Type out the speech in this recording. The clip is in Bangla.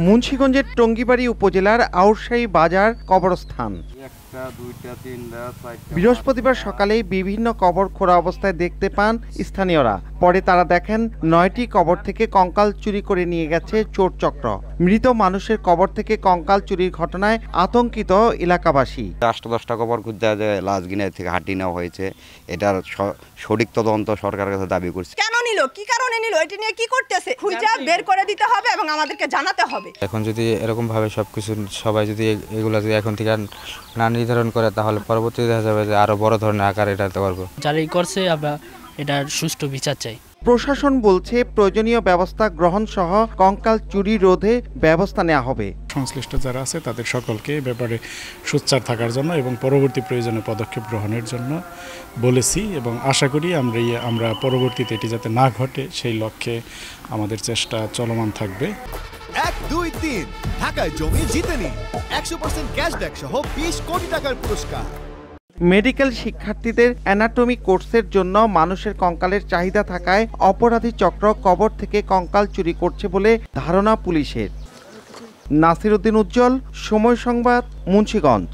মুন্সিগঞ্জের টঙ্গিবাড়ি উপজেলার আউরশাহী বাজার কবরস্থান। বৃহস্পতিবার সকালে বিভিন্ন কবর খোঁড়া অবস্থায় দেখতে পান স্থানীয়রা। পরে তারা দেখেন 9টি কবর থেকে কঙ্কাল চুরি করে নিয়ে গেছে চোর চক্র। মৃত মানুষের কবর থেকে কঙ্কাল চুরির ঘটনায় আতঙ্কিত এলাকাবাসী। 8-10টা কবর খুঁজে লাশ গিনে থেকে হাঁটি নেওয়া হয়েছে। এটার সঠিক তদন্ত সরকারের কাছে দাবি করছে। কেন নিল, কি কারণে নিল, এটা নিয়ে কি করতেছে খুঁজে বের করে দিতে হবে এবং আমাদেরকে জানাতে হবে। এখন যদি এরকম ভাবে সবকিছু সবাই যদি এগুলা যদি এখন থেকে না নির্ধারণ করে, তাহলে পরবর্তীতে দেখা যাবে যে আরো বড় ধরনের আকার এটাতে পারবো। যারাই করছে আমরা এটার সুষ্ঠু বিচার চাই। প্রশাসন বলছে প্রয়োজনীয় ব্যবস্থা গ্রহণ সহ কঙ্কাল চুরি রোধে ব্যবস্থা নেওয়া হবে। সংশ্লিষ্ট যারা আছে তাদের সকলকে এ ব্যাপারে সোচ্চার থাকার জন্য এবং পরবর্তী প্রয়োজনীয় পদক্ষেপ গ্রহণের জন্য বলেছি এবং আশা করি আমরা পরবর্তীতে এটি যাতে না ঘটে সেই লক্ষ্যে আমাদের চেষ্টা চলমান থাকবে। 1, 2, 3 ঢাকায় জমি জিতে নিন 100% ক্যাশব্যাক সহ 20 কোটি টাকার পুরস্কার। মেডিকেল শিক্ষার্থীদের অ্যানাটমি কোর্সের জন্য মানুষের কঙ্কালের চাহিদা থাকায় অপরাধী চক্র কবর থেকে কঙ্কাল চুরি করছে বলে ধারণা পুলিশের। নাসির উদ্দিন উজ্জ্বল, সময় সংবাদ, মুন্সিগঞ্জ।